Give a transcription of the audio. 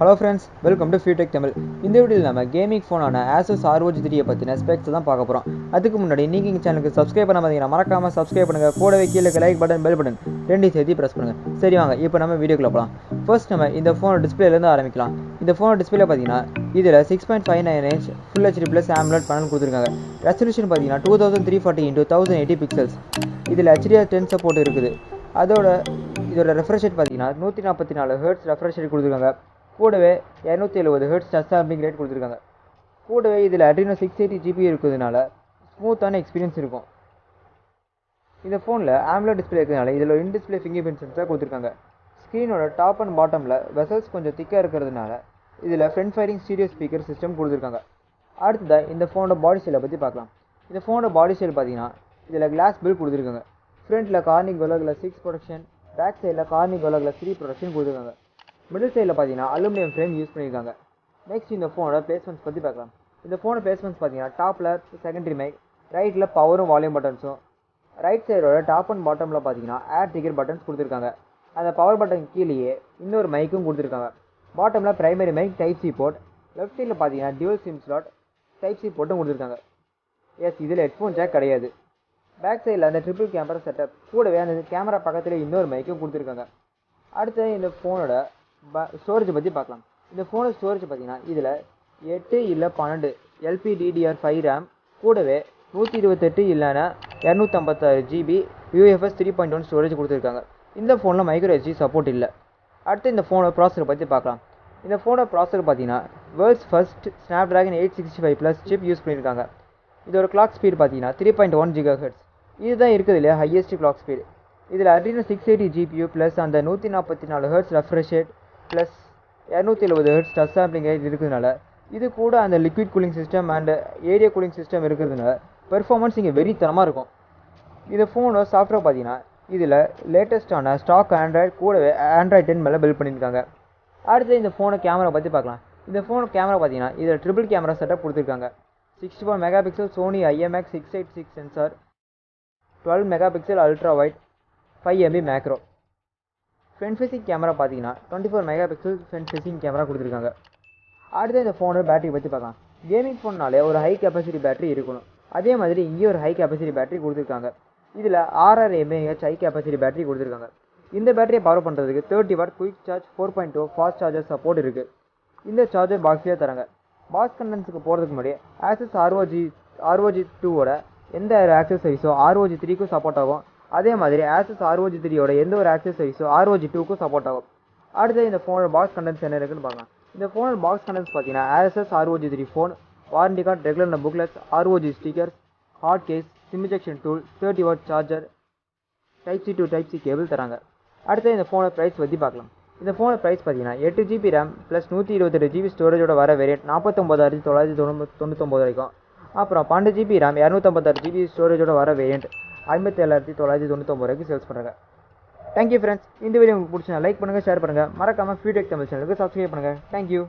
Hello friends, welcome to FeedTech Tamil. இந்த வீடியோவில் நம்ம கேமிங் ஃபோனான Asus ROG 3 பற்றின ஸ்பெக்ஸ் தான் பார்க்க போகிறோம். அதுக்கு முன்னாடி நீங்கள் எங்கள் சேனலுக்கு சப்ஸ்கிரைப் பண்ண பார்த்தீங்கன்னா மறக்காமல் சப்ஸ்கிரைப் பண்ணுங்கள். கூடவே கீழே லைக் பட்டன் பெல் பட்டன் ரெண்டையும் சேர்த்து ப்ரெஸ் பண்ணுங்கள். சரி வாங்க இப்போ நம்ம வீடியோக்குள்ள போகலாம். ஃபர்ஸ்ட் நம்ம இந்த ஃபோனோட டிஸ்பிளேலேருந்து ஆரம்பிக்கலாம். இந்த ஃபோனோட டிஸ்பிளே பார்த்தீங்கன்னா இதில் 6.59 inch Full HD Plus AMOLED panel கொடுத்துருக்காங்க. ரெசல்யூஷன் பார்த்தீங்கன்னா 2340x1080 பிக்சல்ஸ். இதில் HDR10 சப்போர்ட் இருக்குது. இதோட ரெஃப்ரெஷ் ரேட் பார்த்தீங்கன்னா 144 Hz ரெஃப்ரெஷ் ரேட் கொடுத்துருக்காங்க. கூடவே 270 Hz டச் சாம்பிளிங் ரேட் கொடுத்துருக்காங்க. கூடவே இதில் Adreno 680 GPU இருக்கிறதுனால ஸ்மூத்தான எக்ஸ்பீரியன்ஸ் இருக்கும். இந்த ஃபோனில் AMOLED டிஸ்பிளே இருக்கிறதுனால இதில் in display finger print sensor கொடுத்துருக்காங்க. ஸ்க்ரீனோட டாப் அண்ட் பாட்டமில் வெசல்ஸ் கொஞ்சம் திக்காக இருக்கிறதுனால இதில் front firing stereo speaker system கொடுத்துருக்காங்க. அடுத்ததாக இந்த ஃபோனோட பாடி ஸ்டைலை பற்றி பார்க்கலாம். இந்த ஃபோனோட பாடி ஸ்டைல் பார்த்தீங்கன்னா இதில் கிளாஸ் பில் கொடுத்துருக்காங்க. ஃப்ரண்ட்டில் Corning gorilla glass 6 production, back சைடில் கார்னிங் கோலா கிளாஸ் 3 ப்ரொடக்ஷன் கொடுத்துருக்காங்க. மிடில் சைடில் பார்த்தீங்கன்னா அலுமினியம் ஃப்ரேம் யூஸ் பண்ணியிருக்காங்க. நெக்ஸ்ட் இந்த ஃபோனோட பிளேஸ்மெண்ட்ஸ் பற்றி பார்க்கலாம். இந்த ஃபோனோட பிளேஸ்மெண்ட்ஸ் பார்த்தீங்கன்னா டாப்பில் செகண்டரி மைக், ரைட்டில் பவரும் வால்யூம் பட்டன்ஸும், ரைட் சைடோட டாப் அண்ட் பாட்டமில் பார்த்தீங்கன்னா ஏர் ட்ரிகர் பட்டன்ஸ் கொடுத்துருக்காங்க. அந்த பவர் பட்டன் கீழேயே இன்னொரு மைக்கும் கொடுத்துருக்காங்க. பாட்டமில் primary mic type c port, left சைடில் பார்த்தீங்கன்னா dual sim slot type c போர்ட்டும் கொடுத்துருக்காங்க. இதில் ஹெட்ஃபோன் ஜாக் கிடையாது. பேக் சைடில் அந்த ட்ரிபிள் கேமரா செட்டப், கூடவே அந்த கேமரா பக்கத்தில் இன்னொரு மைக்கும் கொடுத்துருக்காங்க. அடுத்து இந்த ஃபோனோட ஸ்டோரேஜ் பற்றி பார்க்கலாம். இந்த ஃபோனோட ஸ்டோரேஜ் பார்த்தீங்கன்னா இதில் 8 இல்லை 12 LPDDR5 ரேம், கூடவே 128 இல்லைனா 256 GB UFS 3.1 ஸ்டோரேஜ் கொடுத்துருக்காங்க. இந்த ஃபோனில் மைக்ரோ SD சப்போர்ட் இல்லை. அடுத்து இந்த ஃபோனோட ப்ராசஸர் பற்றி பார்க்கலாம். இந்த ஃபோனோட ப்ராசஸர் பார்த்தீங்கன்னா world's first Snapdragon 865+ chip use பண்ணியிருக்காங்க. இதோட கிளாக் ஸ்பீட் பார்த்தீங்கன்னா 3.1 GHz. இதுதான் இருக்கிறதுல ஹையஸ்ட் கிளாக் ஸ்பீடு. இதில் Adreno 680 GPU ப்ளஸ் அந்த 144 Hz refresh rate plus 270 Hz touch sampling rate இருக்கிறதுனால இது கூட அந்த liquid cooling system and area cooling system இருக்கிறதுனால பெர்ஃபார்மன்ஸ் இங்கே வெறித்தனமாக இருக்கும். இந்த ஃபோனோட சாஃப்ட்வேர் பார்த்தீங்கன்னா இதில் லேட்டஸ்ட்டான ஸ்டாக் ஆண்ட்ராய்டு கூடவே Android 10 மேலே பில்ட் பண்ணியிருக்காங்க. அடுத்து இந்த ஃபோனோட கேமரா பற்றி பார்க்கலாம். இந்த ஃபோனோட கேமரா பார்த்தீங்கன்னா இதில் ட்ரிபிள் கேமரா செட்டப் கொடுத்துருக்காங்க. 64 megapixel Sony IMX686 sensor, 12 megapixel ultra wide, 5 MB macro. Front facing camera பார்த்தீங்கன்னா 24 மெகாபிக்சல் ஃப்ரண்ட் ஃபேசிங் கேமரா கொடுத்துருக்காங்க. அடுத்து இந்த ஃபோனோட பேட்டரி பற்றி பார்க்கலாம். கேமிங் ஃபோன்னாலே ஒரு ஹை கெப்பாசிட்டி பேட்டரி இருக்கணும். அதே மாதிரி இங்கேயும் ஒரு ஹை கெப்பாசிட்டி பேட்டரி கொடுத்துருக்காங்க. இதில் 6000 mAh ஹை கெப்பாசிட்டி பேட்டரி கொடுத்துருக்காங்க. இந்த பேட்டரியை பவர் பண்ணுறதுக்கு 30 what quick charge 4.2 fast charger support இருக்குது. இந்த சார்ஜர் பாக்ஸ்லேயே தராங்க. பாக்ஸ் கண்டென்ட்ஸுக்கு போகிறதுக்கு முன்னாடி Asus ROG 2ஓட எந்த ஆக்சசரிஸோ ROG 3க்கும் சப்போர்ட் ஆகும். அதே மாதிரி Asus ROG 3யோட எந்த ஒரு ஆக்சசரிஸோ ROG 2க்கும் சப்போர்ட் ஆகும். அடுத்து இந்த ஃபோனோட பாக்ஸ் கண்டென்ட்ஸ் என்ன இருக்குன்னு பார்க்கலாம். இந்த ஃபோனோட பாக்ஸ் கண்டென்ட்ஸ் பார்த்தீங்கன்னா Asus ROG 3 phone, warranty card, regular booklets, ROG stickers, hard case, SIM injection tool, 30 watt charger, type C to type C cable தராங்க. அடுத்து இந்த ஃபோனோட ப்ரைஸ் பற்றி பார்க்கலாம். இந்த ஃபோனோட ப்ரைஸ் பார்த்தீங்கன்னா 8 GB ரேம் ப்ளஸ் 128 GB ஸ்டோரேஜோட வர வேரியன்ட் 49,999 வரைக்கும். அப்புறம் 12 GB ரேம் 256 GB ஸ்டோரேஜோட வர வேரியன்ட் 57,999 வரைக்கும் சேல்ஸ் பண்ணுறாங்க. Thank you friends. இந்த வீடியோ உங்களுக்கு பிடிச்சா லைக் பண்ணுங்கள், ஷேர் பண்ணுங்கள். மறக்காமல் FeedTech Tamil சேனலுக்கு சப்ஸ்கிரைப் பண்ணுங்கள். தேங்க்யூ.